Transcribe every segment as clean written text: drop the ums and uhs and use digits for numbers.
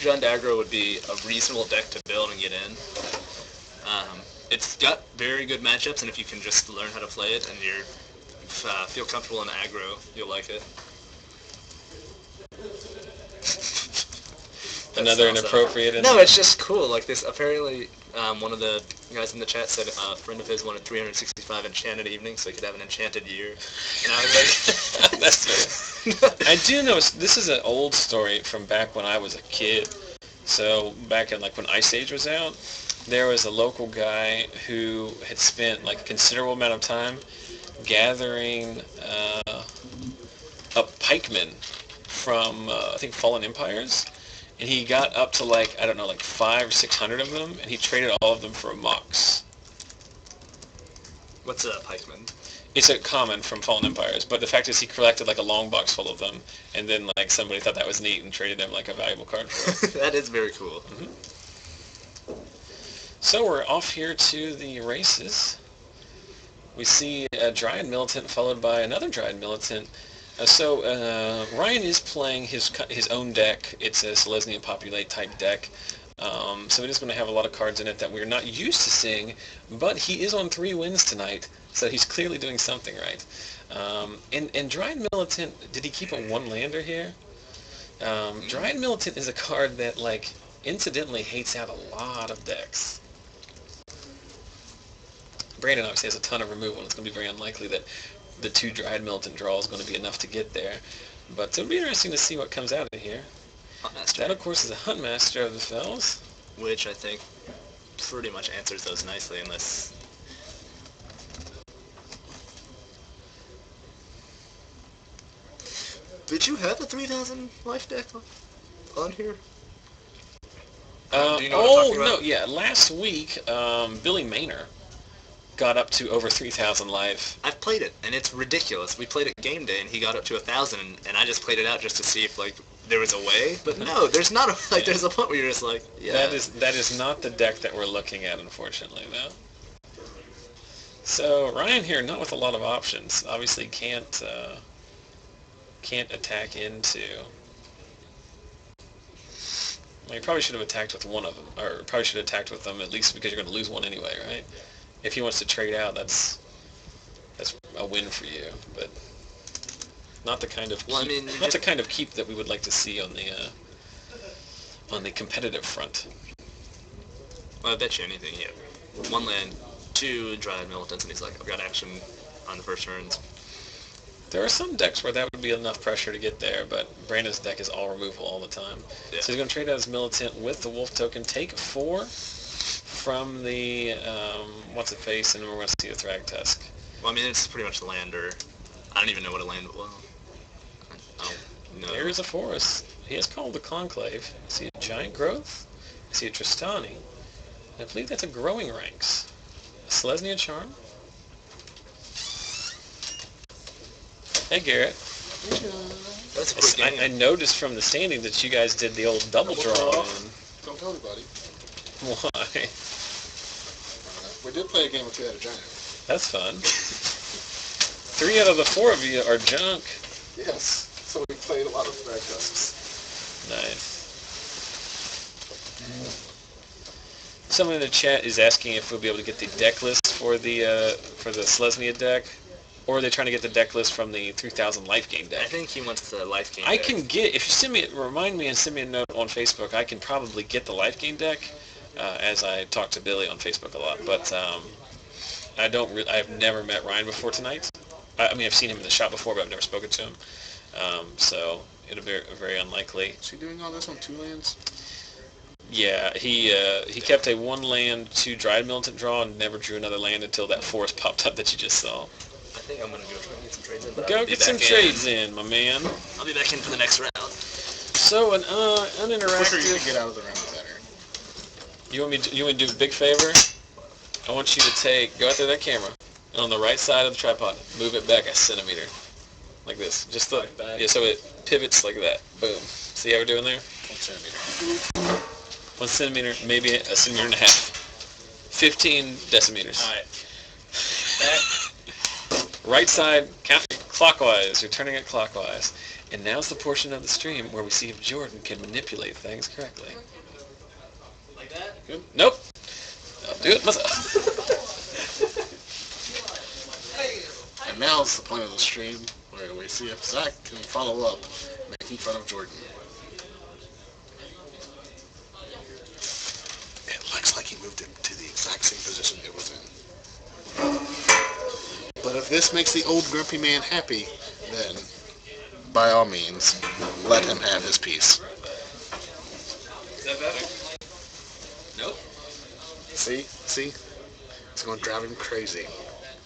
Jund aggro would be a reasonable deck to build and get in. It's got very good matchups, and if you can just learn how to play it and you feel comfortable in aggro, you'll like it. Another inappropriate. No, it's just cool. Like this, apparently, one of the guys in the chat said a friend of his wanted 365 enchanted evenings so he could have an enchanted year. And I was like, that's fair. I do know this is an old story from back when I was a kid. So back in like when Ice Age was out, there was a local guy who had spent like a considerable amount of time gathering up pikemen from I think Fallen Empires. And he got up to like, I don't know, like 500 or 600 of them, and he traded all of them for a Mox. What's a pikeman? It's a common from Fallen Empires, but the fact is he collected like a long box full of them, and then like somebody thought that was neat and traded them like a valuable card for it. That is very cool. Mm-hmm. So we're off here to the races. We see a Dryad Militant followed by another Dryad Militant. So Ryan is playing his own deck. It's a Selesnya Populate type deck. So it is going to have a lot of cards in it that we're not used to seeing, but he is on 3 wins tonight, so he's clearly doing something right. And Dryad Militant, did he keep a 1-lander here? Dryad Militant is a card that, like, incidentally hates out a lot of decks. Brandon obviously has a ton of removal. It's going to be very unlikely that the 2 Dryad Militant draw is going to be enough to get there. But it'll be interesting to see what comes out of here. Huntmaster. That, of course, is a Huntmaster of the Fells. Which I think pretty much answers those nicely, unless... Did you have a 3,000 life deck on here? Do you know what I'm talking about? No, yeah. Last week, Billy Maynor got up to over 3,000 life. I've played it, and it's ridiculous. We played it game day, and he got up to 1,000, and I just played it out just to see if, like, there was a way. But no, there's not a, like, there's a point where you're just like, yeah. That is not the deck that we're looking at, unfortunately, though. So, Ryan here, not with a lot of options. Obviously can't attack into... Well, you probably should have attacked with one of them, or probably should have attacked with them, at least because you're going to lose one anyway, right? If he wants to trade out, that's a win for you, but not the kind of the kind of keep that we would like to see on the competitive front. Well, I bet you anything. Yeah, 1 land, 2 Dryad Militants, and he's like, I've got action on the first turns. There are some decks where that would be enough pressure to get there, but Brandon's deck is all removal all the time. Yeah. So he's going to trade out his Militant with the Wolf token, take 4 from the what's it face, and we're going to see a Thrag Tusk. Well, I mean, it's pretty much the lander. I don't even know what a land. Well, I don't know. There's a forest. He has called the Conclave. I see a Giant Growth. I see a Tristani. I believe that's a Growing Ranks. A Selesnya Charm. Hey, Garrett. That's a quick game. I noticed from the standing that you guys did the old double draw. Don't tell anybody. Why? We did play a game or 2 at a Giant. That's fun. 3 out of the 4 of you are junk. Yes. So we played a lot of Thrag Tusks. Nice. Someone in the chat is asking if we'll be able to get the deck list for the Selesnya deck, or are they trying to get the deck list from the 3,000 life game deck? I think he wants the life game I deck. can get, if you remind me and send me a note on Facebook, I can probably get the life game deck, as I talk to Billy on Facebook a lot, but I've never met Ryan before tonight. I mean, I've seen him in the shop before, but I've never spoken to him, so it'll be very unlikely. Is he doing all this on 2 lands? Yeah, he kept a 1-land, 2 Dryad Militant draw and never drew another land until that forest popped up that you just saw. I think I'm going to go try and get some trades in. Go get some trades in, my man. I'll be back in for the next round. So, an uninteractive... The quicker you can get out of the room, the better. You want to do a big favor? I want you to go out there to that camera, and on the right side of the tripod, move it back a centimeter. Like this. Just like that. Yeah, so it pivots like that. Boom. See how we're doing there? 1 centimeter. 1 centimeter, maybe a centimeter and a half. 15 decimeters. Alright. Right side, clockwise. You're turning it clockwise. And now's the portion of the stream where we see if Jordan can manipulate things correctly. Like that? Good. Nope. I'll do it myself. And now's the point of the stream where we see if Zach can follow up making fun of Jordan. It looks like he moved it to the exact same position it was in. But if this makes the old grumpy man happy, then by all means, let him have his piece. Is that better? Nope. See? It's going to drive him crazy.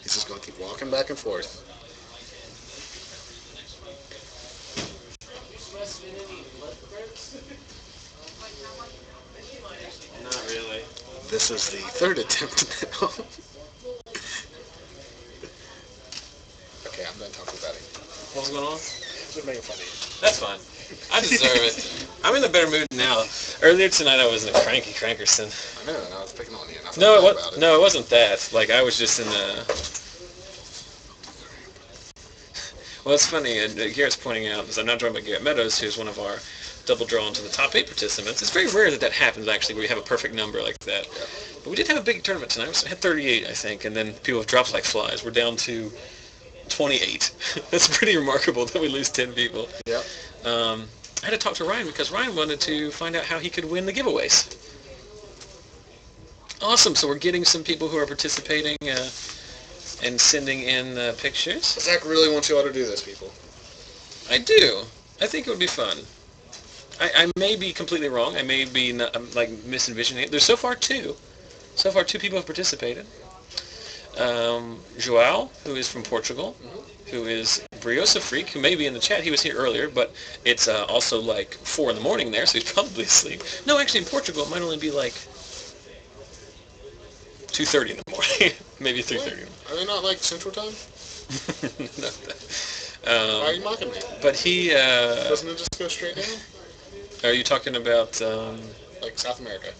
He's just going to keep walking back and forth. Not really. This is the third attempt now. Okay, I'm done talking about it. What's going on? Just making fun of you. That's fine. I deserve it. I'm in a better mood now. Earlier tonight I was in a cranky crankerson. I know, and I was picking on you. And I felt No, bad about it. it wasn't that. Like, I was just in a... Well, it's funny, and Garrett's pointing out, because I'm not joined by Garrett Meadows, who's one of our double draw into the top 8 participants. It's very rare that happens, actually, where we have a perfect number like that. Yeah. But we did have a big tournament tonight. We had 38, I think, and then people have dropped like flies. We're down to 28. That's pretty remarkable that we lose 10 people. Yeah. I had to talk to Ryan because Ryan wanted to find out how he could win the giveaways. Awesome. So we're getting some people who are participating and sending in pictures. Zach really wants you all to do this, people. I do. I think it would be fun. I may be completely wrong. I may be misenvisioning it. There's so far two. So far, 2 people have participated. João, who is from Portugal, who is Briosa Freak, who may be in the chat. He was here earlier, but it's also like 4 in the morning there, so he's probably asleep. No, actually, in Portugal, it might only be like 2:30 in the morning, maybe 3:30. Are they not like Central Time? No. Why are you mocking me? But he... Doesn't it just go straight down? Are you talking about... Like South America?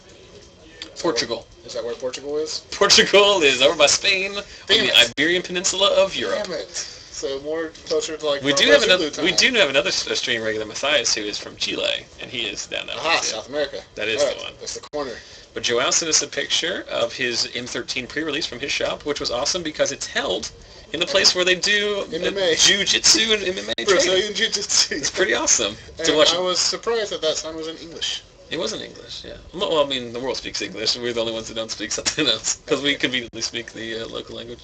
Portugal. Is that where Portugal is? Portugal is over by Spain, on Damn the it. Iberian Peninsula of Europe. Damn it. So more closer to like We do have Zulu another. We time. do have another stream regular, Matthias, who is from Chile, and he is down there. Aha, too. South America. That is All the right, one. That's the corner. But João sent us a picture of his M13 pre-release from his shop, which was awesome because it's held in the place where they do MMA. jiu-jitsu and MMA training. Brazilian Jiu-Jitsu. It's pretty awesome And to watch. I was surprised that sign was in English. It was in English, yeah. Well, I mean, the world speaks English. We're the only ones that don't speak something else because we conveniently speak the local language.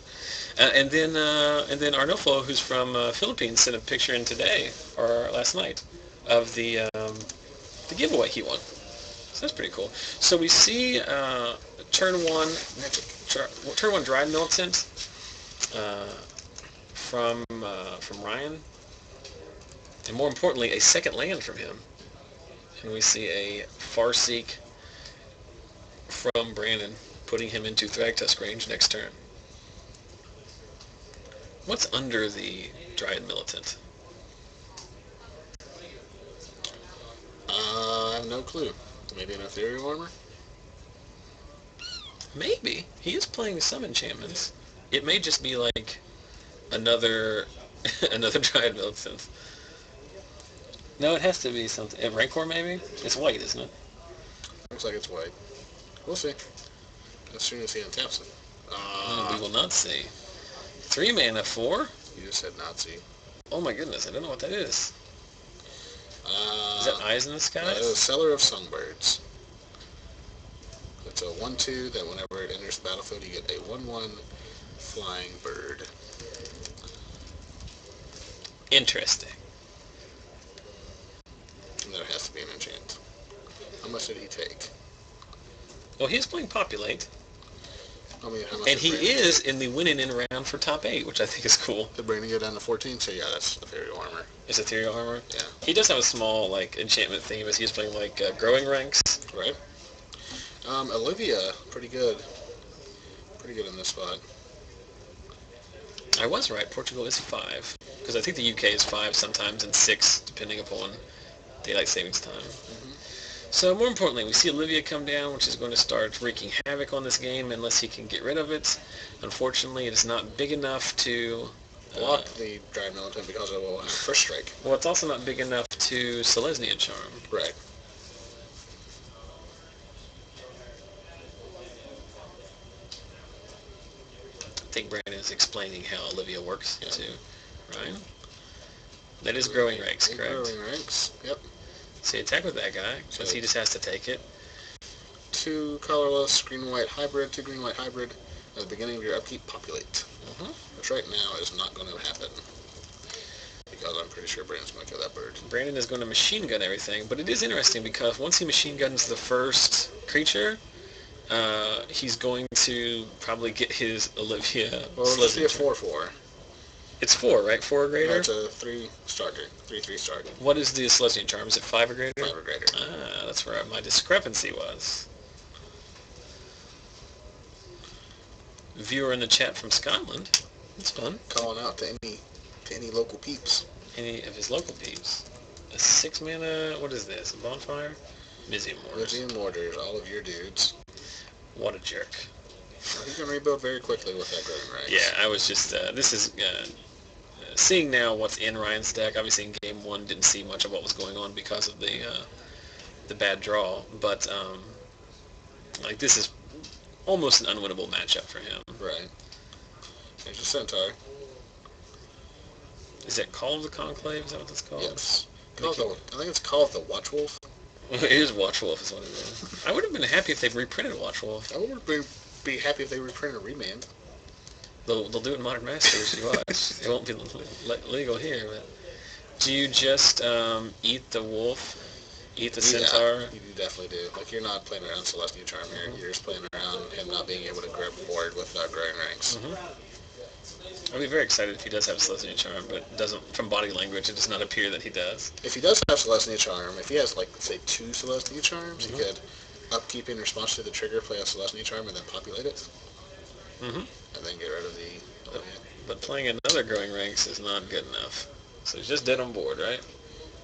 And then Arnulfo, who's from Philippines, sent a picture in today or last night of the giveaway he won. So that's pretty cool. So we see turn one dried militant from Ryan, and more importantly, a second land from him. And we see a Farseek from Brandon, putting him into Thragtusk range next turn. What's under the Dryad Militant? I have no clue. Maybe an ethereal armor? Maybe. He is playing some enchantments. It may just be like another Dryad Militant. No, it has to be something. A Rancor, maybe? It's white, isn't it? Looks like it's white. We'll see. As soon as he untaps it. We will not see. 3 mana, 4? You just said Nazi. Oh my goodness, I don't know what that is. Is that Eyes in the Sky? That is Seller of Songbirds. It's a 1/2 that whenever it enters the battlefield, you get a 1/1 flying bird. Interesting. And there has to be an enchant. How much did he take? Well, he's playing Populate, I mean, how much and did he Brandon is take? in the winning in round for top 8, which I think is cool. Did Brandon go down to 14? So yeah, that's ethereal armor. Is Ethereal Armor? Yeah. He does have a small, like, enchantment theme, as he's playing, like, Growing Ranks. Right. Olivia, pretty good. Pretty good in this spot. I was right, Portugal is 5, because I think the UK is 5 sometimes, and 6, depending upon daylight savings time. So more importantly, we see Olivia come down, which is going to start wreaking havoc on this game unless he can get rid of it. Unfortunately, it is not big enough to block the Giant Militant because it will have first strike. Well, it's also not big enough to Selesnya Charm. Right. I think Brandon is explaining how Olivia works too. Right? That is growing ranks, correct? Growing ranks, yep. So you attack with that guy, because he just has to take it. 2 colorless, green-white hybrid, 2 green-white hybrid. At the beginning of your upkeep, populate. Which right now is not going to happen. Because I'm pretty sure Brandon's going to kill that bird. Brandon is going to machine gun everything, but it is interesting because once he machine guns the first creature, he's going to probably get his Olivia. Well, it's supposed to be a 4/4. It's 4, right? 4 or greater? No, it's a 3 starter. 3/3 starter. What is the Selesnya charm? Is it 5 or greater? 5 or greater. Ah, that's where my discrepancy was. Viewer in the chat from Scotland. That's fun. Calling out to any local peeps. Any of his local peeps. A 6 mana, what is this? A bonfire? Mizzy Mortars. Mizzy Mortars, all of your dudes. What a jerk. Well, he can rebuild very quickly with that growing ranks. Yeah, I was just, this is, seeing now what's in Ryan's deck. Obviously in game 1 didn't see much of what was going on because of the bad draw, but, like, this is almost an unwinnable matchup for him. Right. There's a Centaur. Is that Call of the Conclave? Is that what that's called? Yes. I think it's called the Watchwolf. It is Watchwolf is what it is. I would have been happy if they reprinted Watchwolf. I would be happy if they reprinted Remand. They'll do it in Modern Masters, you watch. It won't be legal here, but do you just eat the wolf, eat the centaur? Yeah, you definitely do. Like, you're not playing around Selesnya Charm here. You're just playing around him not being able to grab board with growing ranks. I'd be very excited if he does have Selesnya Charm, but it doesn't, from body language, it does not appear that he does. If he does have Selesnya Charm, if he has, like, say, 2 Selesnya Charms, he could upkeep in response to the trigger, play a Selesnya Charm, and then populate it. And then get rid of the Olivia. But playing another growing ranks is not good enough. So he's just dead on board, right?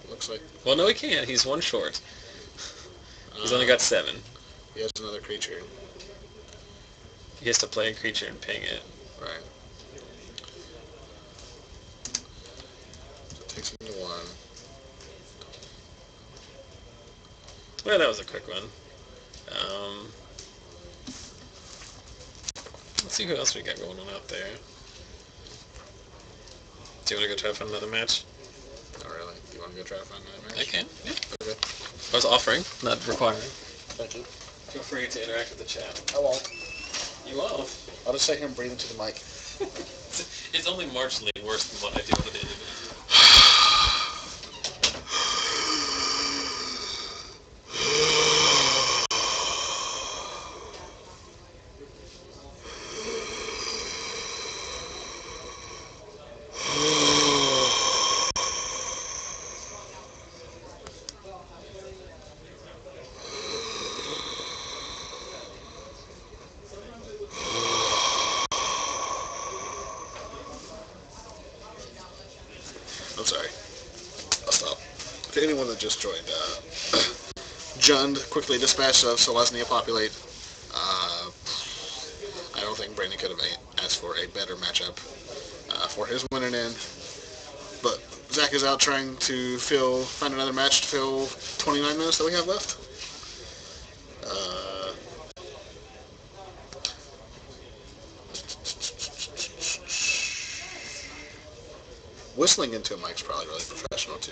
Looks like... Well, no, he can't. He's 1 short. He's only got 7. He has another creature. He has to play a creature and ping it. Right. So it takes him to 1. Well, that was a quick one. Let's see who else we got going on out there. Do you want to go try to find another match? Not really. Do you want to go try to find another match? I can, yeah. Okay. I was offering, not requiring. Thank you. Feel free to interact with the chat. I won't. You won't. I'll just sit here and breathe into the mic. It's only marginally worse than what I do on a daily basis. I'm sorry. I'll stop. To anyone that just joined, Jund quickly dispatched of Selesnya Populate. I don't think Brandon could have asked for a better matchup for his winning end. But Zach is out trying to find another match to fill 29 minutes that we have left. Whistling into a mic's probably really professional too.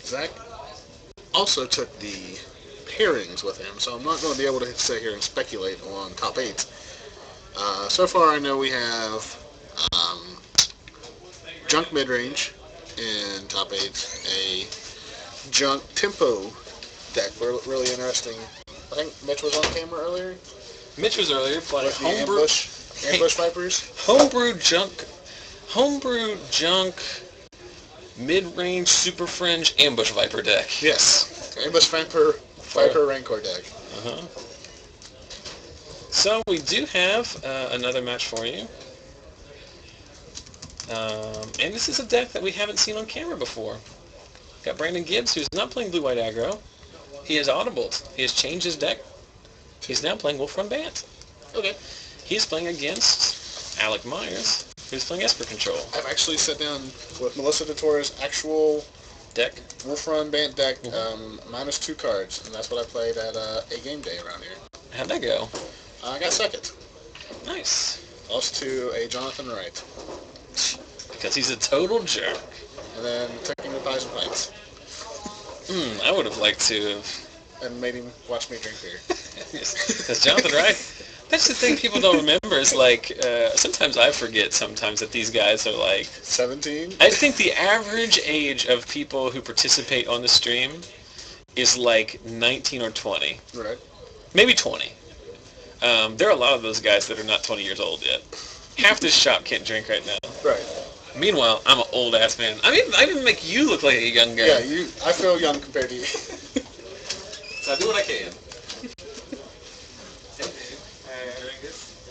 Zach also took the pairings with him, so I'm not going to be able to sit here and speculate on top 8. So far I know we have Junk Midrange in top 8, a Junk Tempo deck, really interesting. I think Mitch was on camera earlier. Mitch was earlier playing Homebrew Ambush Vipers. Homebrew junk, mid-range super fringe ambush viper deck. Yes, Ambush Viper Rancor deck. So we do have another match for you. And this is a deck that we haven't seen on camera before. Got Brandon Gibbs, who's not playing blue-white aggro. He has audibled. He has changed his deck. He's now playing Wolfrun Bant. Okay. He's playing against Alec Myers, who's playing Esper Control. I've actually sat down with Melissa DeTore's actual Deck. Wolfrun Bant deck, minus 2 cards, and that's what I played at a game day around here. How'd that go? I got second. Nice. Lost to a Jonathan Wright. Because he's a total jerk. And then took him to Pies and Pints. I would have liked to have... And made him watch me drink beer. Because Jonathan Wright... That's the thing people don't remember is, like, sometimes I forget sometimes that these guys are, like... 17? I think the average age of people who participate on the stream is, like, 19 or 20. Right. Maybe 20. There are a lot of those guys that are not 20 years old yet. Half this shop can't drink right now. Right. Meanwhile, I'm an old-ass man. I mean, I even make you look like a young guy. Yeah, I feel young compared to you. So I do what I can.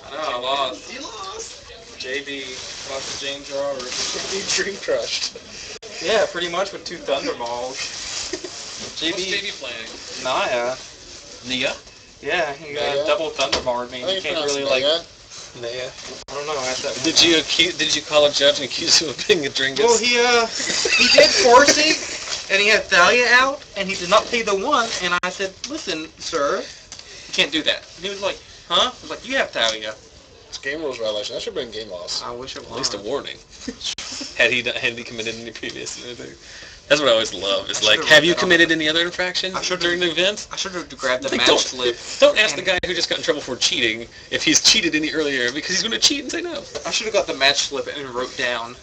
I know, I lost. You lost. JB lost to James Roberts. He dream crushed. Yeah, pretty much with 2 Thunderballs. What's JB, JB playing? Naya. Nia? Yeah, he got Naya? double Thunderballed me. I You think can't it's really, pronounced like... Naya. Nia. I don't know, ask that Did you call a judge and accuse him of being a dringus? Well, he did force it, and he had Thalia out, and he did not pay the 1, and I said, listen, sir, you can't do that. And he was like, huh? I was like, you have Thalia. It's game rules violation. That should have been game loss. I wish it was. At least a warning. had he committed any previous anything? That's what I always love. It's like, have you committed any other infraction during the event? I should have grabbed the Like, match slip. Don't ask the guy who just got in trouble for cheating if he's cheated any earlier, because he's going to cheat and say no. I should have got the match slip and wrote down,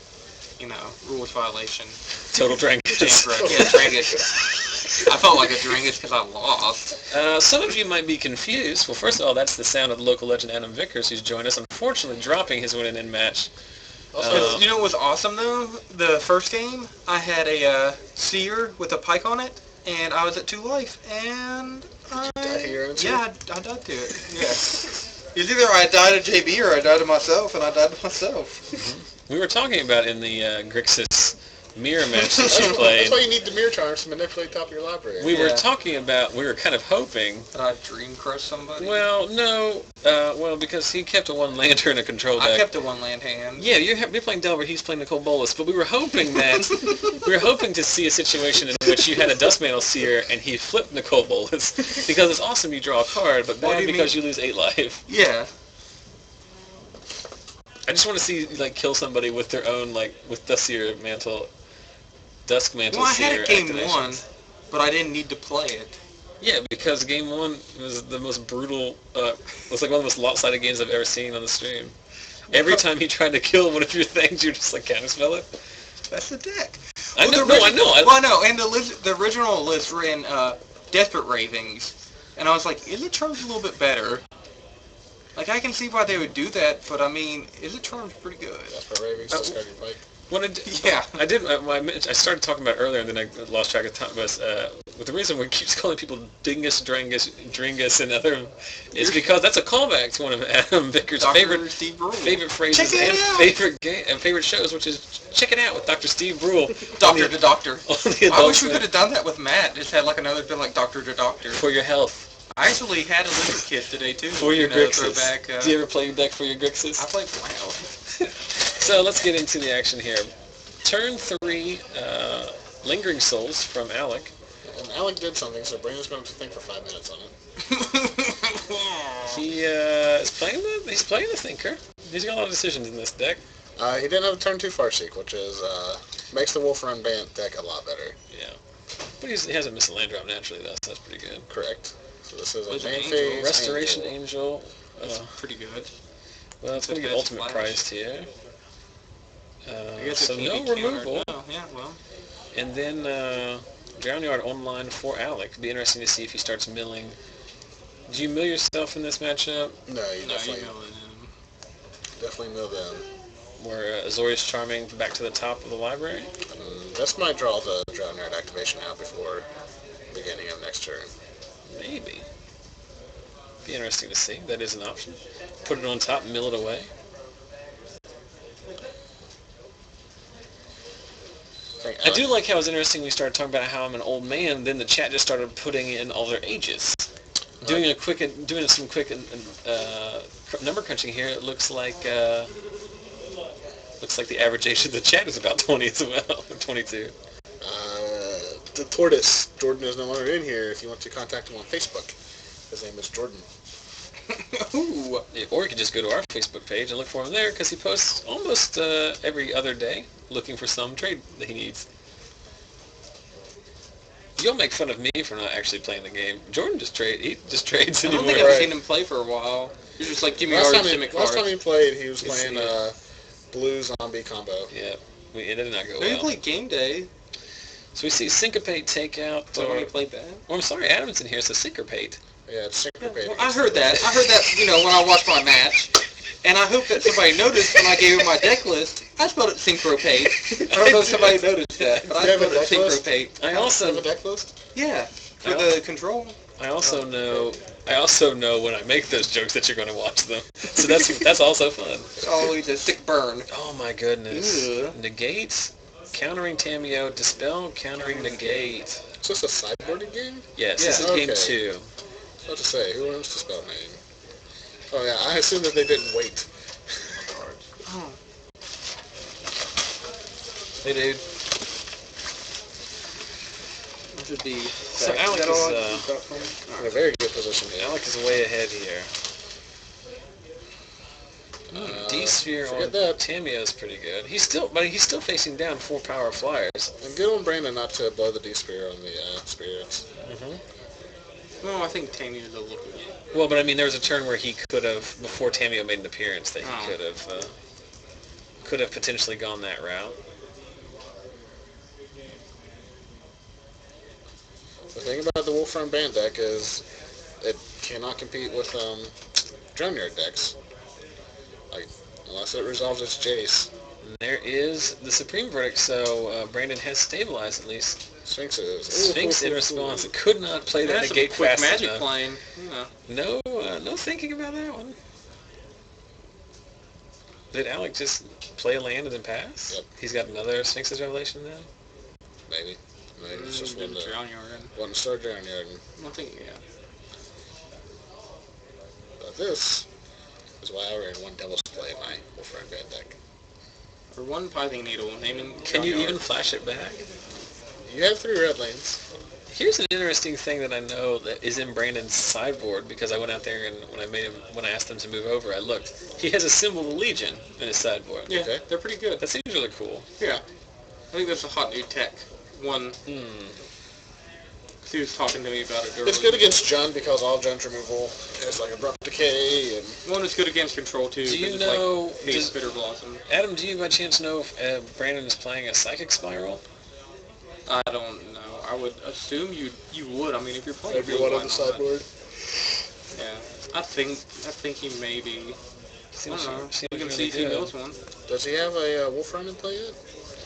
rules violation. Total drangus. Yeah, Drangus. I felt like a Drangus because I lost. Some of you might be confused. Well, first of all, that's the sound of the local legend Adam Vickers, who's joined us, unfortunately dropping his win and end match. You know what was awesome, though? The first game, I had a seer with a pike on it, and I was at 2 life, and Die here and I died to it. Yeah. It's either I died to JB or I died to myself, and I died to myself. We were talking about in the Grixis mirror match that you played. That's why you need the mirror charms to manipulate top of your library. We were talking about, we were kind of hoping. Did I dream crush somebody? Well, no. Because he kept a 1 lander in a control deck. I kept a 1-land hand. Yeah, you're playing Delver, he's playing Nicole Bolas, but we were hoping to see a situation in which you had a Dustmantle Seer and he flipped Nicole Bolas, because it's awesome you draw a card, but bad because you lose 8 life. Yeah. I just want to see, like, kill somebody with their own, like, with Dusk Mantle Seer. Well, I had it game activations. 1, but I didn't need to play it. Yeah, because game 1 was the most brutal, was like one of the most lopsided games I've ever seen on the stream. Every time he tried to kill one of your things, you're just like, counterspell it. That's the deck. I know. Well, I know, and the original list ran Desperate Ravings, and I was like, Izzet-Charm's a little bit better. Like, I can see why they would do that, but I mean, Izzet-Charm's pretty good. Desperate Ravings, discard your pike. I started talking about earlier, and then I lost track of time. Was the reason we keep calling people dingus, dringus, and other is because that's a callback to one of Adam Vickers' favorite phrases and favorite shows, which is check it out with Dr. Steve Brule. Doctor to Doctor. I wish we Swim. could have done that with Matt. Just had like another bit like Doctor to Doctor. For your health. I actually had a lizard kiss today too. For your Grixis. Throwback, Do you ever play your deck for your Grixis? I played WoW. So let's get into the action here. Turn 3, Lingering Souls from Alec. And Alec did something, so Brandon's going to think for 5 minutes on it. He is playing he's playing the Thinker. He's got a lot of decisions in this deck. He didn't have a turn 2 Farseek, which is makes the Wolfrun Bant deck a lot better. Yeah. But he has a missile land drop naturally, though, so that's pretty good. Correct. So this is What's a an main angel? phase Restoration Angel. That's pretty good. Well, it's going to get Defense ultimate flash. priced here. I guess So it no can't be countered. removal. No, yeah, well. And then Groundyard online for Alec. It'd be interesting to see if he starts milling. Do you mill yourself in this matchup? No, you definitely mill them. Where Azorius Charming back to the top of the library? This might draw the Drownerd activation out before beginning of next turn. Maybe. Be interesting to see. That is an option. Put it on top, mill it away. I think I do like how it was interesting we started talking about how I'm an old man, then the chat just started putting in all their ages. Doing some quick number crunching here, it looks like the average age of the chat is about 20 as well, 22. The tortoise, Jordan, is no longer in here. If you want to contact him on Facebook, his name is Jordan. Ooh. Yeah, or you can just go to our Facebook page and look for him there, because he posts almost every other day looking for some trade that he needs. You'll make fun of me for not actually playing the game. Jordan just trades I anymore. don't think I've seen him play for a while. You're just like, give me our Simic Last time he played, he was Yes, playing blue zombie combo. Yeah, it did not go Maybe well. play game day. So we see Syncopate take out. So when he played that. Oh, I'm sorry, Adam's in here. So Syncopate. Yeah, it's syncopated. Well, I heard that, when I watched my match. And I hope that somebody noticed when I gave him my deck list. I spelled it Syncopate. I don't know if somebody noticed that, but I spelled it Syncopate. I also have a deck list? Yeah, for the control. I also know when I make those jokes that you're going to watch them. So that's also fun. It's always a sick burn. Oh my goodness. Ew. Negate, countering Tameo, dispel, countering negate. Is this a sideboarding game? Yes, Yeah. this is game 2. I was about to say, who owns Dispel name? Oh yeah, I assume that they didn't wait. Oh. Hey dude. This would be... So Alec is In a very good position here. Alec is way ahead here. D-Sphere on forget that. Tameo is pretty good. He's still facing down 4 power flyers. And good on Brandon not to blow the D-Spear on the spirits. Well, I think Tammy's a little bit... Well, but I mean, there was a turn where he could have, before Tameo made an appearance, that he could have potentially gone that route. The thing about the Wolfram Bant deck is it cannot compete with Drownyard decks. Like, unless it resolves its Jace. And there is the Supreme Verdict, so Brandon has stabilized at least. Sphinxes. Sphinx in response. It could not play that That's some negate quick fast magic enough. playing. Yeah. No thinking about that one. Did Alec just play a land and then pass? Yep. He's got another Sphinx's Revelation then? Maybe. Maybe it's just Didn't one drown yard. to start Drownyard. I think, yeah. But this is why I ran one Devil's Play in my Wolfram Bant deck. Or one pithing needle, naming... Can you Drown even Yard. flash it back? You have 3 red lanes. Here's an interesting thing that I know that is in Brandon's sideboard, because I went out there and when I asked him to move over, I looked. He has a symbol of Legion in his sideboard. Yeah, Okay. they're pretty good. That seems really cool. Yeah. I think that's a hot new tech. One, he was talking to me about it earlier. It's good against Jund because all Jund's removal is like Abrupt Decay and... One is good against control, too. Do you 'cause know... it's like Haze Bitter Blossom. Adam, do you by chance know if Brandon is playing a Psychic Spiral? I don't know. I would assume you would. I mean, if you're playing Every blue, one why on the not? sideboard. Yeah. I think he maybe... I don't know. We can see if he knows one. Does he have a Wolfram in play yet?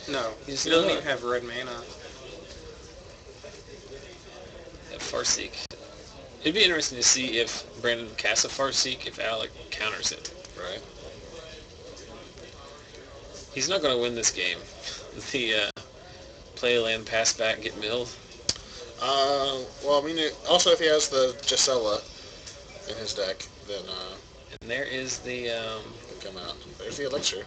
No. He does He doesn't not. even have red mana. Farseek. It'd be interesting to see if Brandon casts a Farseek, if Alec counters it. Right. He's not going to win this game. The play land, pass back, get milled. Well, I mean, also if he has the Gisela in his deck, then And there is the... it'll come out. There's the Elixir.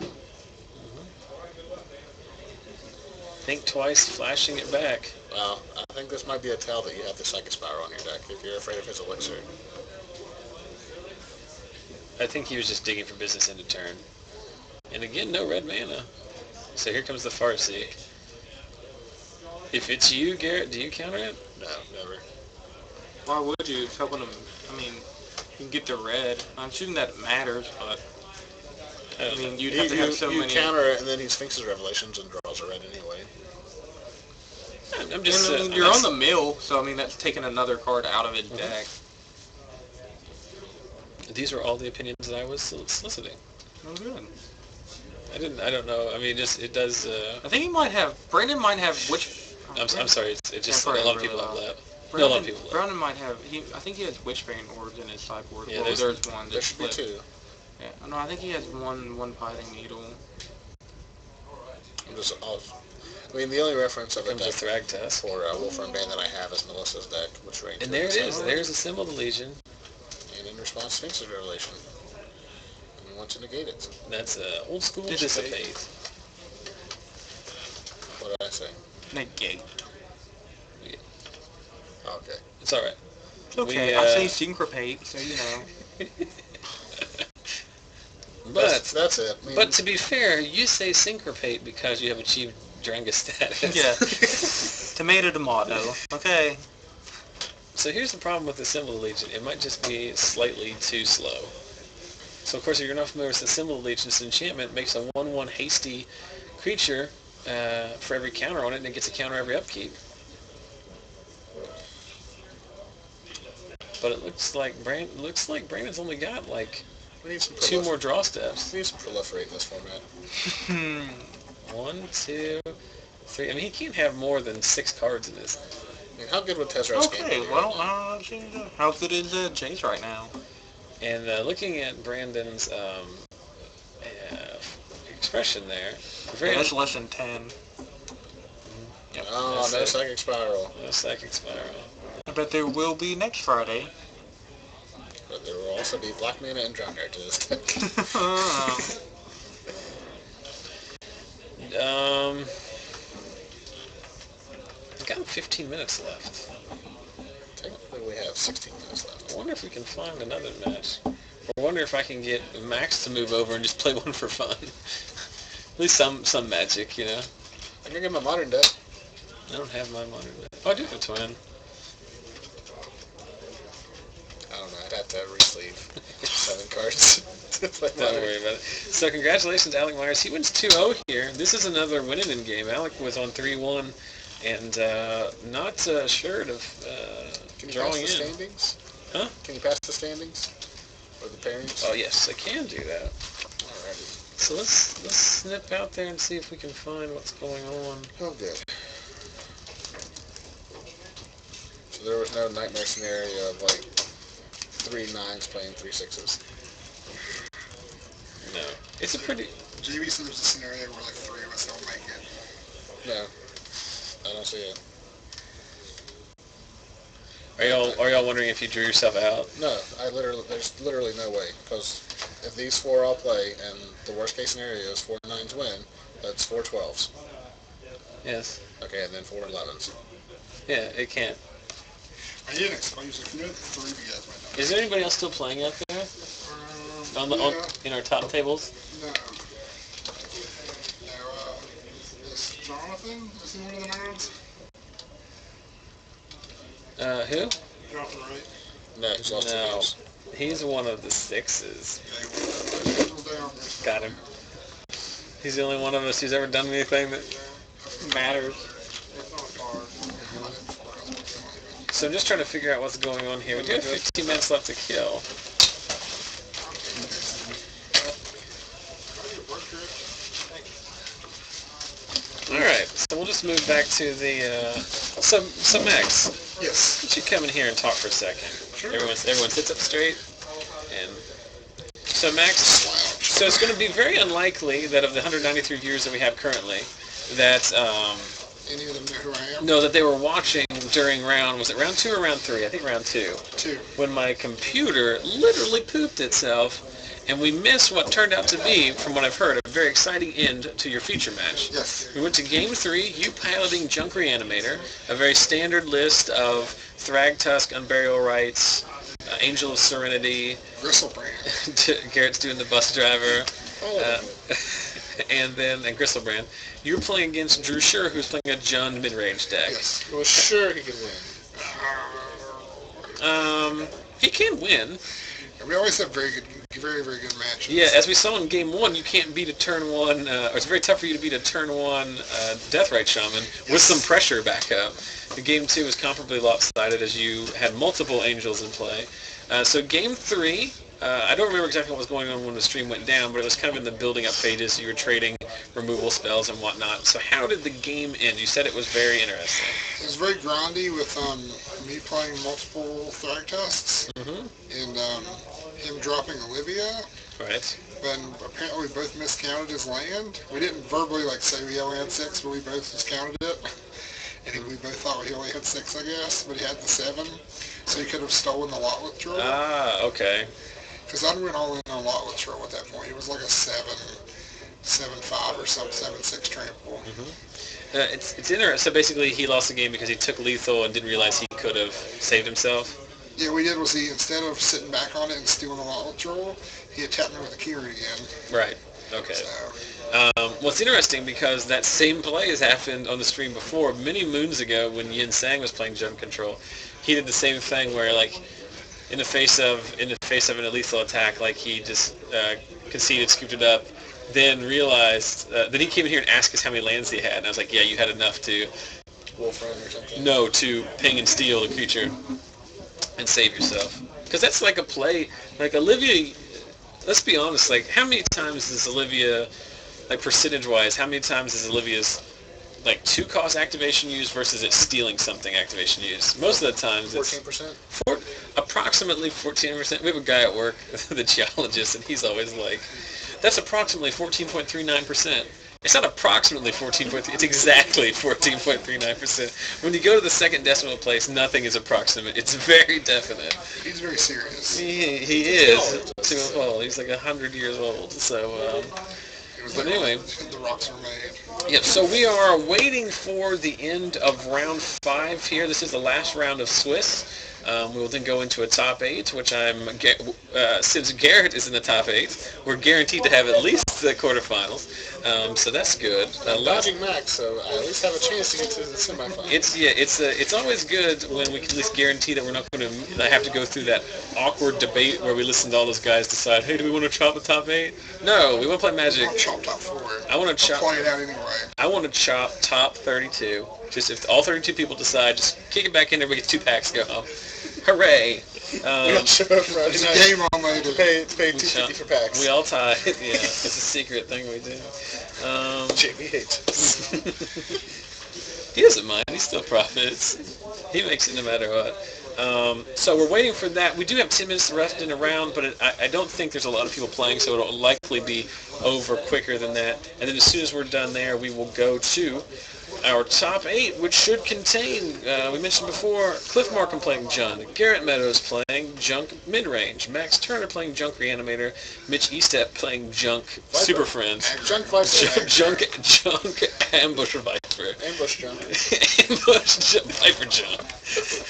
Think twice, flashing it back. Well, I think this might be a tell that you have the Psychic Spiral on your deck if you're afraid of his Elixir. I think he was just digging for business end of turn. And again, no red mana. So here comes the Farseek. If it's you, Garrett, do you counter it? No, never. Why would you? It's helping him. I mean, you can get the red. I'm assuming that matters, but I mean, you'd have to have so you many. counter it, and then he Sphinx's Revelations and draws a red anyway. I'm just... I mean, you're on the mill, so I mean that's taking another card out of his deck. These are all the opinions that I was soliciting. Oh, good. I don't know. I mean, just it does. I think he might have. Brandon might have which. I'm sorry. It's just a probably lot of really people have loud. that. No, a lot of people. Brandon might have. I think he has Witchbane orbs in his sideboard. Yeah, Well, there's one. There that's should be flipped. 2. Yeah. No, I think he has one Pithing Needle. I mean, the only reference of a Comes deck with Thragtusk. for Wolfram Bane that I have is Melissa's deck, which ranges. And there it is. There's a symbol of the Legion. And in response, Sphinx's Revelation. And we want to negate it. That's old school Dissipate. What did I say? Negate. Yeah. Okay. It's alright. It's okay. I say syncopate, so you know. But that's it. I mean, but to be fair, you say syncopate because you have achieved Dranga status. Yeah. Tomato. Okay. So here's the problem with the Symbol of Legion. It might just be slightly too slow. So of course, if you're not familiar with the Symbol of Legion, this enchantment makes a 1/1 hasty creature for every counter on it, and it gets a counter every upkeep. But it looks like Brandon's only got like we need some 2 more draw steps. We need some proliferate in this format. 1, 2, 3. I mean, he can't have more than 6 cards in this. I mean, how good would Tezzera's game be? Okay, well, how good is Jace right now? And looking at Brandon's expression there, That's less than 10. Yep, oh, no Psychic Spiral. No Psychic Spiral. But there will be next Friday. But there will also be Black Mana and Drownheir to this deck. We've got 15 minutes left. Technically, we have 16 minutes left. I wonder if we can find another match. I wonder if I can get Max to move over and just play one for fun. At least some magic, you know. I can get my modern deck. I don't have my modern deck. Oh, I do have a twin. I don't know. I'd have to re-sleeve 7 cards to play Don't modern. worry about it. So congratulations, Alec Myers. He wins 2-0 here. This is another winning in game. Alec was on 3-1 and not assured of drawing in. Can you pass the standings? Huh? Can you pass the standings? Or the pairings? Oh yes, I can do that. Alrighty. So let's snip out there and see if we can find what's going on. Oh, good. So there was no nightmare scenario of like 3 9s playing 3 6s. No, it's a pretty. JB said there's a scenario where like 3 of us don't make it. No, I don't see it. Are y'all wondering if you drew yourself out? No, there's literally no way, because if these 4 all play and the worst case scenario is 4 9s win, that's 4 12s. Yes. Okay, and then 4 11s. Yeah, it can't. I didn't explain, so if you know the 3 of you guys might not. Is there anybody else still playing out there? In our top tables? No. No, is Jonathan, is he one of the nerds? Who? Jonathan, right? No, he's lost 2 No. games. He's one of the 6s. Okay, well, down there. Got him. He's the only one of us who's ever done anything that matters. It's not far. So I'm just trying to figure out what's going on here. We do have 15 minutes left to kill. Alright, so we'll just move back to the, so Max, Yes. why don't you come in here and talk for a second? Sure. Everyone sits up straight, and so Max, so it's going to be very unlikely that of the 193 viewers that we have currently, that, Any of them know who I am? no, that they were watching during was it round 2 or round 3? I think round 2. 2. When my computer literally pooped itself, and we missed what turned out to be, from what I've heard, a very exciting end to your feature match. Yes. We went to Game 3, you piloting Junk Reanimator, a very standard list of Thragtusk, Unburial Rites, Angel of Serenity, Gristlebrand. Garrett's doing the bus driver, and Gristlebrand. You were playing against Drew Sure, who's playing a Jund mid-range deck. Yes. Well, sure he could win. He can win. We always have very, very good matches. Yeah, as we saw in Game 1, you can't beat a turn 1, or it's very tough for you to beat a turn 1 Deathrite Shaman with some pressure back up. The Game 2 was comparably lopsided as you had multiple Angels in play. So Game 3, I don't remember exactly what was going on when the stream went down, but it was kind of in the building up phases. You were trading removal spells and whatnot. So how did the game end? You said it was very interesting. It was very grindy with me playing multiple Thragtusks Mm-hmm. and him dropping Olivia. Right. then apparently we both miscounted his land. We didn't verbally say we only had 6, but we both miscounted it. And we both thought he only had 6, I guess, but he had the 7. So he could have stolen the lot withdrawal. Ah, okay. Because I went all in on lot withdrawal at that point. He was like a 7-5 or something, 7-6 trample. It's interesting. So basically, he lost the game because he took lethal and didn't realize he could have saved himself. Yeah, what he did was instead of sitting back on it and stealing the lot withdrawal, he attacked me with the Kiri again. Right. Okay. So. Well, it's interesting because that same play has happened on the stream before, many moons ago when Yin Sang was playing Jump Control. He did the same thing where, in the face of an lethal attack, he just conceded, scooped it up, then realized. Then he came in here and asked us how many lands he had, and I was like, yeah, you had enough to. Wolf Run or something. No, to ping and steal the creature and save yourself. Because that's a play. Olivia. Let's be honest. How many times is Olivia? Percentage-wise, how many times is Olivia's 2-cost activation used versus it stealing something activation used? Most of the times it's 14%. Approximately 14%. We have a guy at work, the geologist, and he's always that's approximately 14.39%. It's not approximately 14.3. It's exactly 14.39%. When you go to the second decimal place, nothing is approximate. It's very definite. He's very serious. He is. He's 100 years old. So. But anyway, the rocks are made. Yep. So we are waiting for the end of round 5 here. This is the last round of Swiss. We will then go into a top 8, which since Garrett is in the top 8, we're guaranteed to have at least the quarterfinals. So that's good. Dodging Max, so I at least have a chance to get to the semifinals. It's always good when we can at least guarantee that we're not going to have to go through that awkward debate where we listen to all those guys decide, hey, do we want to chop the top 8? No, we want to play Magic. I'll chop top 4. I want to chop. I'll play it out anyway. I want to chop top 32. Just if all 32 people decide, just kick it back in there, we get 2 packs go home. Hooray! We all show up Friday It's night a game all made to pay $2.50 for packs. We all tie. Yeah, it's a secret thing we do. Jamie hates us. He doesn't mind. He still profits. He makes it no matter what. So we're waiting for that. We do have 10 minutes left in the round, but I don't think there's a lot of people playing, so it'll likely be over quicker than that. And then as soon as we're done there, we will go to our top 8, which should contain, we mentioned before, Cliff Markham playing Jund, Garrett Meadows playing Junk Midrange, Max Turner playing Junk Reanimator, Mitch Estep playing Junk Super Friends, Junk Viper. Junk Ambush Viper. Ambush Junk. Viper Junk.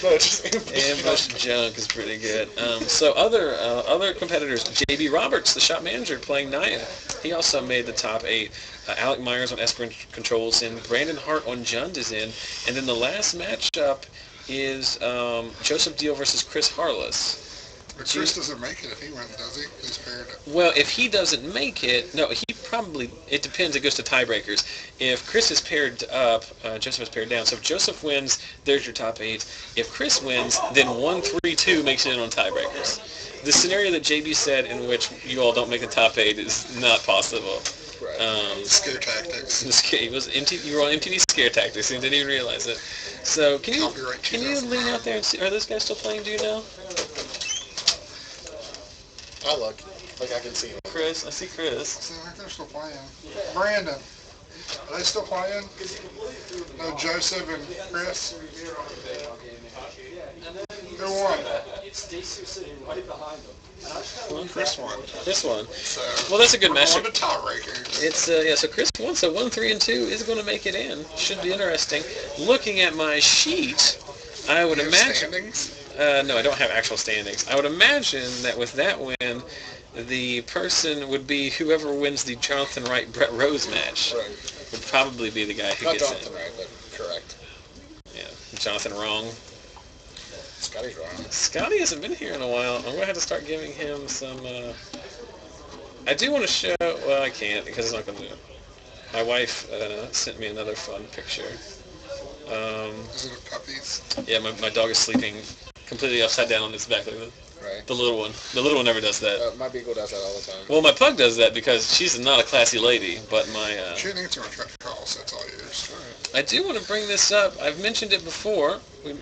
No, it's just Ambush Junk is pretty good. So other competitors, JB Roberts, the shop manager, playing Naya. He also made the top 8. Alec Myers on Esper Controls in. Brandon Hart on Jund is in. And then the last matchup is Joseph Deal versus Chris Harless. But Chris doesn't make it if he wins, does he? He's paired. Well, if he doesn't make it, no, he probably, it depends, it goes to tiebreakers. If Chris is paired up, Joseph is paired down. So if Joseph wins, there's your top 8. If Chris wins, then 1-3-2 makes it in on tiebreakers. The scenario that JB said in which you all don't make the top 8 is not possible. Right. Scare tactics. You were on MTV Scare Tactics and didn't even realize it. So can you lean out there and see, are those guys still playing, do you know? I look. I can see him. Chris, I see Chris. See, I think they're still playing. Brandon, are they still playing? No, Joseph and Chris? Who won? Chris won. This one. So, well, that's a good on matchup. the tiebreaker. It's so Chris won. So 1-3-2 is going to make it in. Should be interesting. Looking at my sheet, I would imagine. Standings? No, I don't have actual standings. I would imagine that with that win, the person would be whoever wins the Jonathan Wright-Brett Rose match. Right. Would probably be the guy who Not gets Jonathan in. Wright, but correct. Yeah, Jonathan wrong. Scotty's wrong. Scotty hasn't been here in a while. I'm going to have to start giving him some... I do want to show... Well, I can't because it's not going to do it. My wife sent me another fun picture. Is it a puppies? Yeah, my dog is sleeping completely upside down on its back like that. Right. The little one. The little one never does that. My beagle does that all the time. Well, my pug does that because she's not a classy lady, but my... She didn't answer my call, so that's all yours. I do want to bring this up. I've mentioned it before. We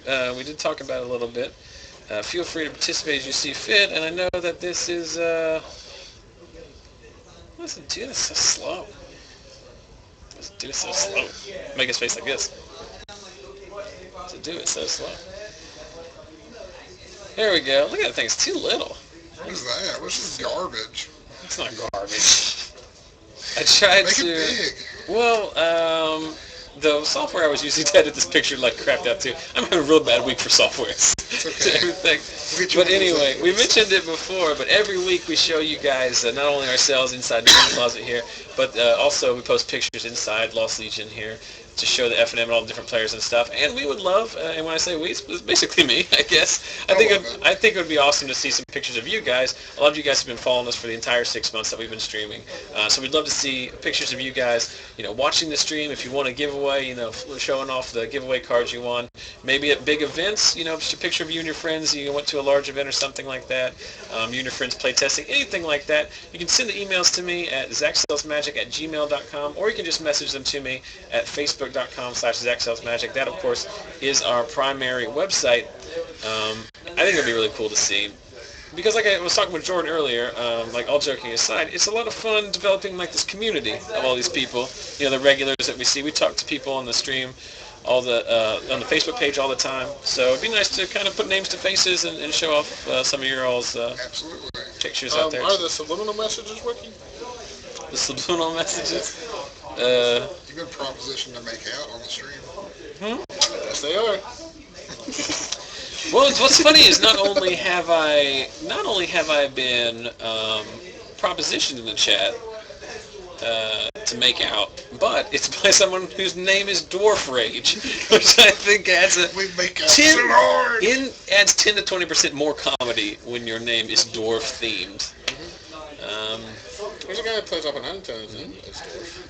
did talk about it a little bit. Feel free to participate as you see fit, and I know that this is... does it do this so slow? Does it do it so slow? Make his face like this. To do it so slow. There we go. Look at that thing. It's too little. What is that? What's this garbage? It's not garbage. I tried Make to. it big. Well, the software I was using to edit this picture like crapped out too. I'm having a real bad week for software. It's okay. Everything. We'll get you But one of those anyway, we updates. mentioned it before, but every week we show you guys not only ourselves inside the game closet here, but also we post pictures inside Lost Legion here to show the FNM and all the different players and stuff. And we would love, and when I say we, it's basically me, I guess. I think it would be awesome to see some pictures of you guys. A lot of you guys have been following us for the entire 6 months that we've been streaming. So we'd love to see pictures of you guys, watching the stream. If you want a giveaway, showing off the giveaway cards you won. Maybe at big events, just a picture of you and your friends. You went to a large event or something like that. You and your friends play testing, anything like that. You can send the emails to me at zachsalesmagic@gmail.com, or you can just message them to me at facebook.com/zachsalesmagic. That, of course, is our primary website. I think it would be really cool to see. Because like I was talking with Jordan earlier, like all joking aside, it's a lot of fun developing like this community of all these people. The regulars that we see. We talk to people on the stream, on the Facebook page all the time. So it'd be nice to kind of put names to faces and show off some of your all's Absolutely. pictures out there. Are the subliminal messages working? The subliminal messages. A good proposition to make out on the stream. Yes, they are. Well, what's funny is not only have I been propositioned in the chat to make out, but it's by someone whose name is Dwarf Rage, which I think adds We make out so hard. adds 10 to 20% more comedy when your name is dwarf themed. There's a guy that plays up in Huntington. It's dwarf.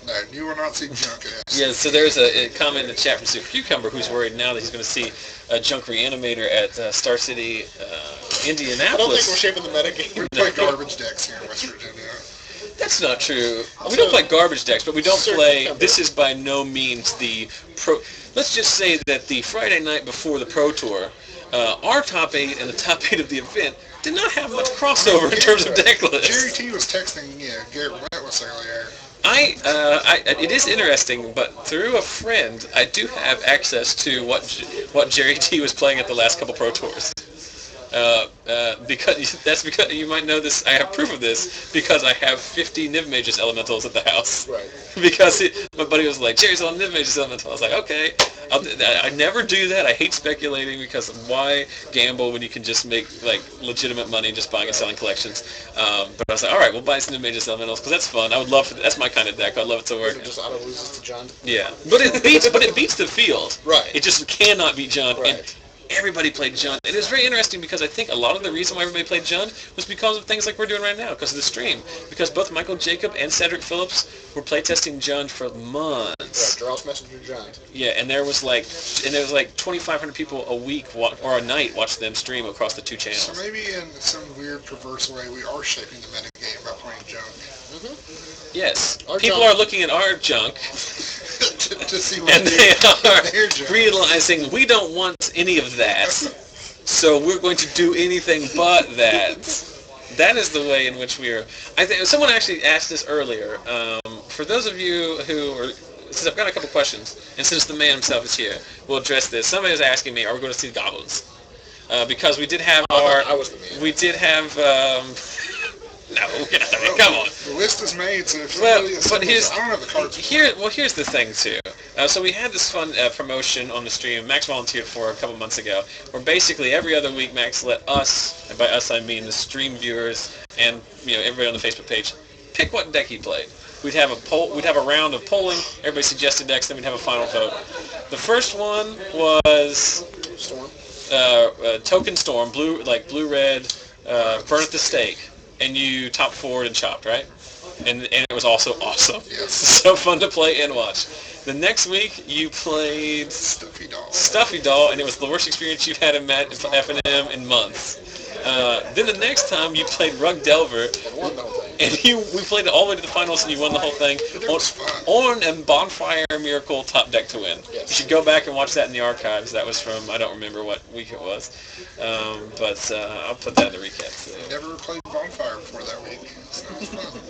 No, you will not see junk ass. Yeah, so there's a comment in the chat from Super Cucumber who's worried now that he's going to see a junk reanimator at Star City, Indianapolis. I don't think we're shaping the metagame. We play garbage decks here in West Virginia. That's not true. We don't play garbage decks, but we don't play. Cucumber. This is by no means the pro. Let's just say that the Friday night before the Pro Tour, our top 8 and the top 8 of the event did not have much crossover in terms of deck lists. Jerry T was texting Garrett Relentless earlier. It is interesting, but through a friend, I do have access to what Jerry T was playing at the last couple Pro Tours. Because you might know this. I have proof of this because I have 50 Niv Magus elementals at the house. Right. Because my buddy was like, "Jerry's on Niv Magus elemental." I was like, "Okay." I never do that. I hate speculating because why gamble when you can just make like legitimate money just buying and selling collections? But I was like, "All right, we'll buy some Niv Magus elementals because that's fun. I would love. That's my kind of deck. I'd love it to work." It just auto loses to John. Yeah, but it beats the field. Right. It just cannot beat John. Right. And everybody played Jund. And it was very interesting because I think a lot of the reason why everybody played Jund was because of things like we're doing right now, because of the stream. Because both Michael Jacob and Cedric Phillips were playtesting Jund for months. Right, Draws Messenger John. Yeah, and there was like 2,500 people a week or a night watch them stream across the two channels. So maybe in some weird, perverse way, we are shaping the metagame by playing junk. Yes. Our People junk. are looking at our junk, to see what and they are their junk. realizing we don't want any of that, so we're going to do anything but that. That is the way in which we are. I think someone actually asked this earlier. For those of you who are, since I've got a couple questions, and since the man himself is here, we'll address this. Somebody was asking me, are we going to see goblins? Because we did have I was the man. we did have. No, come on. The list is made, so if Well, somebody but here's I don't have the cards. here's the thing too. So we had this fun promotion on the stream. Max volunteered for a couple months ago, where basically every other week Max let us, and by us I mean the stream viewers and everybody on the Facebook page, pick what deck he played. We'd have a poll. We'd have a round of polling. Everybody suggested decks. Then we'd have a final vote. The first one was Storm. Token Storm, blue red, burn at the stake. And you top forward and chopped, right? And it was also awesome. Yes. So fun to play and watch. The next week you played Stuffy Doll. and it was the worst experience you've had in FNM in months. Then the next time you played Rug Delver, And won the whole thing. and we played it all the way to the finals, and you won the whole thing. It was fun. On a Bonfire Miracle top deck to win. Yes. You should go back and watch that in the archives. That was from, I don't remember what week it was. But I'll put that in the recap. Never played Bonfire before that week, so it was fun.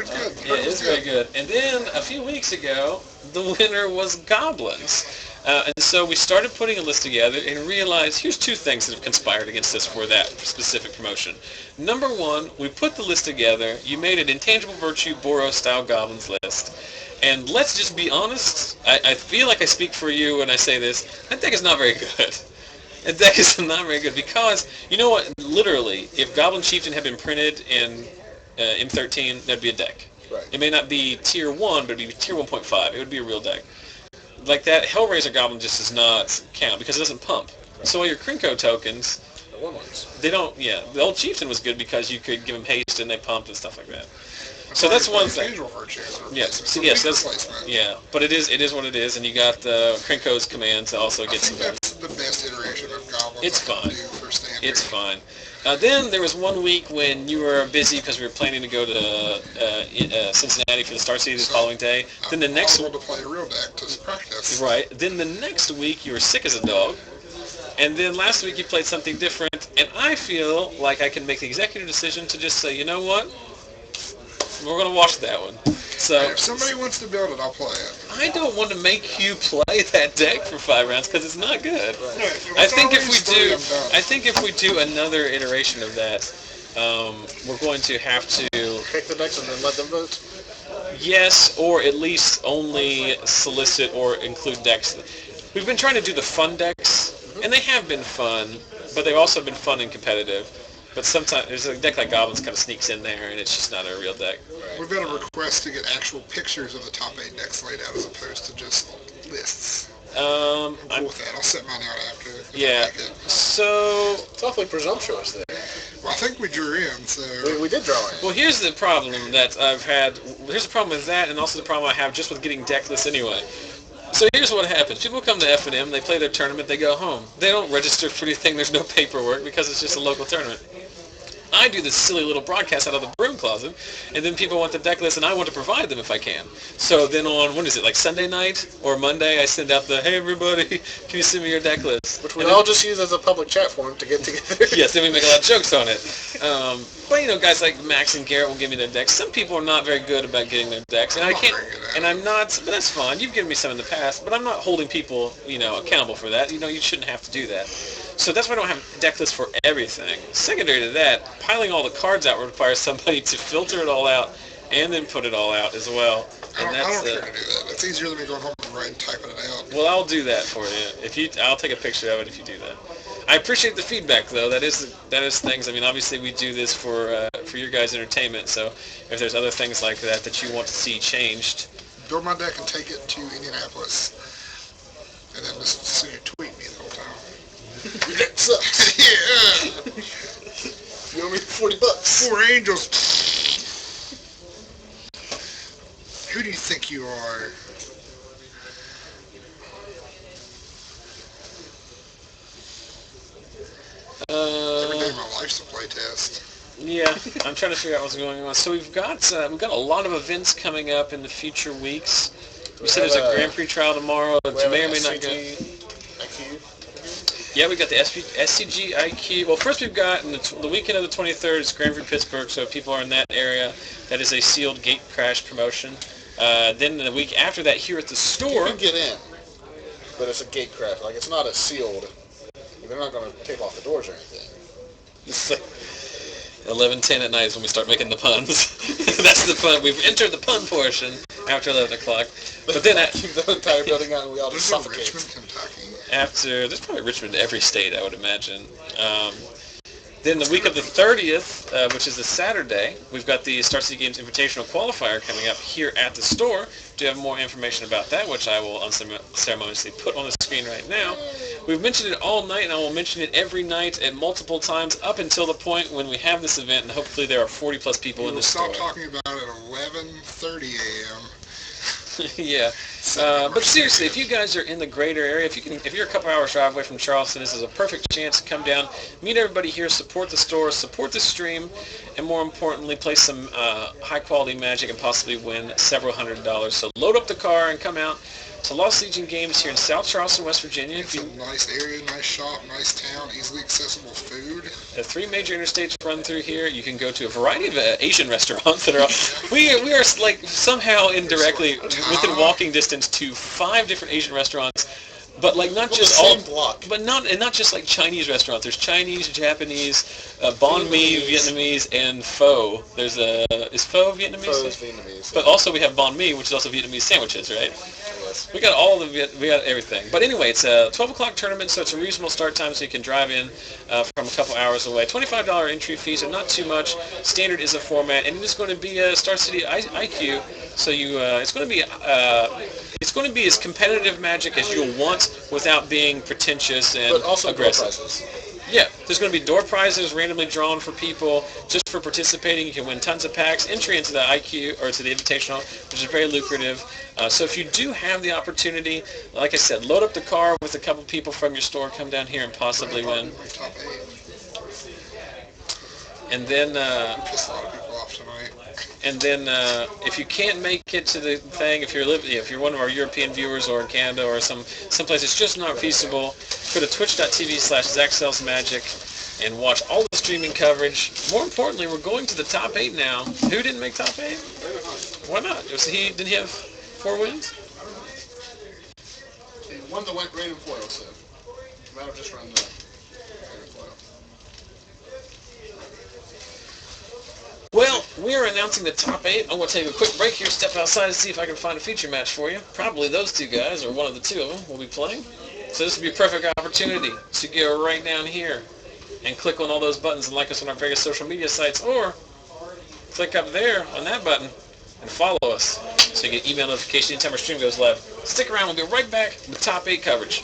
card's good. Yeah, it is very good. And then a few weeks ago, the winner was Goblins. And so we started putting a list together and realized here's two things that have conspired against us for that specific promotion. Number one, we put the list together. You made an Intangible Virtue Boros-style Goblins list. And let's just be honest, I feel like I speak for you when I say this, that deck is not very good. That deck is not very good because, you know what, literally, if Goblin Chieftain had been printed in M13, that'd be a deck. Right. It may not be tier 1, but it'd be tier 1.5. It would be a real deck. Like that, Hellraiser Goblin just does not count because it doesn't pump. Right. So all your Krinko tokens, The one ones. they don't, yeah. The old Chieftain was good because you could give them haste and they pumped and stuff like that. So that's one thing. Unusual virtue. Yes, so yes, that's yeah. But it is what it is, and you got Krinko's command to also get some. That's the best iteration of Goblins. It's I can fine. do for standard. It's fine. Then there was one week when you were busy because we were planning to go to Cincinnati for the Star City the following day. Then the next to play a real deck to practice. right. Then the next week you were sick as a dog, and then last week you played something different. And I feel like I can make the executive decision to just say, you know what, we're gonna watch that one. So If somebody wants to build it, I'll play it. I don't want to make you play that deck for 5 rounds because it's not good. Right. I think if we do another iteration of that, we're going to have to Pick the decks and then let them vote. yes, or at least only solicit or include decks. We've been trying to do the fun decks, and they have been fun, but they've also been fun and competitive. But sometimes there's a deck like Goblins kind of sneaks in there, and it's just not a real deck. We've got a request to get actual pictures of the top 8 decks laid out as opposed to just lists. I'm cool with that. I'll set mine out after. Yeah. Like it. So It's awfully presumptuous there. Well, I think we drew in, so... We did draw in. well, here's the problem that I've had. Here's the problem with that, and also the problem I have just with getting deck lists anyway. So here's what happens. People come to FNM, they play their tournament, they go home. They don't register for anything, there's no paperwork because it's just a local tournament. I do this silly little broadcast out of the broom closet, and then people want the deck list, and I want to provide them if I can. So then on, when is it, like Sunday night or Monday, I send out the, hey everybody, can you send me your deck list? Which we all just use as a public chat forum to get together. Yes, then we make a lot of jokes on it. But you know, guys like Max and Garrett will give me their decks. Some people are not very good about getting their decks, and I can't. And I'm not. But that's fine. You've given me some in the past, but I'm not holding people, you know, accountable for that. You know, you shouldn't have to do that. So that's why I don't have deck lists for everything. Secondary to that, piling all the cards out requires somebody to filter it all out and then put it all out as well. And I don't care to do that. It's easier than me going home and writing, typing it out. well, I'll do that for you. I'll take a picture of it if you do that. I appreciate the feedback, though. That is things. I mean, obviously we do this for your guys' entertainment. So if there's other things like that that you want to see changed, Build my deck and take it to Indianapolis. And then just so you tweet me the whole time. That sucks. Yeah! You owe me $40. 4 angels! Who do you think you are? Every day of my life's a playtest. yeah, I'm trying to figure out what's going on. So we've got a lot of events coming up in the future weeks. We said there's a Grand Prix trial tomorrow, which may or may not go. Yeah, we got the SCG IQ. Well, first we've got the weekend of the 23rd is Grand Prix Pittsburgh, so if people are in that area, that is a sealed gate crash promotion. Then the week after that, here at the store, You can get in, but it's a gate crash. Like, it's not a sealed. They're not going to tape off the doors or anything. it's like 11:10 at night is when we start making the puns. That's the fun. We've entered the pun portion after 11 o'clock. But then Keep the entire building out and we all just There's a suffocate. Richmond, Kentucky. there's probably Richmond in every state, I would imagine. Then the week of the 30th, which is a Saturday, we've got the Star City Games Invitational Qualifier coming up here at the store. Do you have more information about that, which I will unceremoniously put on the screen right now? We've mentioned it all night, and I will mention it every night at multiple times up until the point when we have this event, and hopefully there are 40 plus people in the store. We'll stop talking about it at 11:30 a.m. Yeah. But seriously, if you guys are in the greater area, if you're a couple hours drive away from Charleston, this is a perfect chance to come down, meet everybody here, support the store, support the stream, and more importantly, play some high-quality Magic and possibly win several $100s. So load up the car and come out. to Lost Legion Games here in South Charleston, West Virginia. It's a nice area, nice shop, nice town, easily accessible food. 3 major interstates run through here. You can go to a variety of Asian restaurants that are all, we are like somehow indirectly within walking distance to 5 different Asian restaurants. But like not just all, but not just like Chinese restaurants. There's Chinese, Japanese, banh mi, Vietnamese, and pho. There's is pho Vietnamese? Pho is Vietnamese. But also we have banh mi, which is also Vietnamese sandwiches, right? Yes. We got we got everything. But anyway, it's a 12 o'clock tournament, so it's a reasonable start time, so you can drive in from a couple hours away. $25 entry fee, so not too much. Standard is a format, and it is going to be a Star City IQ. So you, it's going to be as competitive Magic as you'll want without being pretentious and But also aggressive. prizes. Yeah, there's going to be door prizes randomly drawn for people just for participating. You can win tons of packs, entry into the IQ or to the Invitational, which is very lucrative. So if you do have the opportunity, like I said, load up the car with a couple people from your store, come down here and possibly win. Top 8. And then, Pissed a lot of people off tonight. and then if you can't make it to the thing, if you're one of our European viewers or in Canada or someplace it's just not feasible, go to twitch.tv/ZachSellsMagic and watch all the streaming coverage. More importantly, we're going to the top 8 now. Who didn't make top 8? Why not? Didn't he have 4 wins? He won the went rated foil, so might have just run the rated foil. Well, we are announcing the top 8. I'm going to take a quick break here, step outside and see if I can find a feature match for you. Probably those 2 guys, or one of the 2 of them, will be playing. So this would be a perfect opportunity to go right down here and click on all those buttons and like us on our various social media sites, or click up there on that button and follow us so you get email notification anytime our stream goes live. Stick around. We'll be right back with top 8 coverage.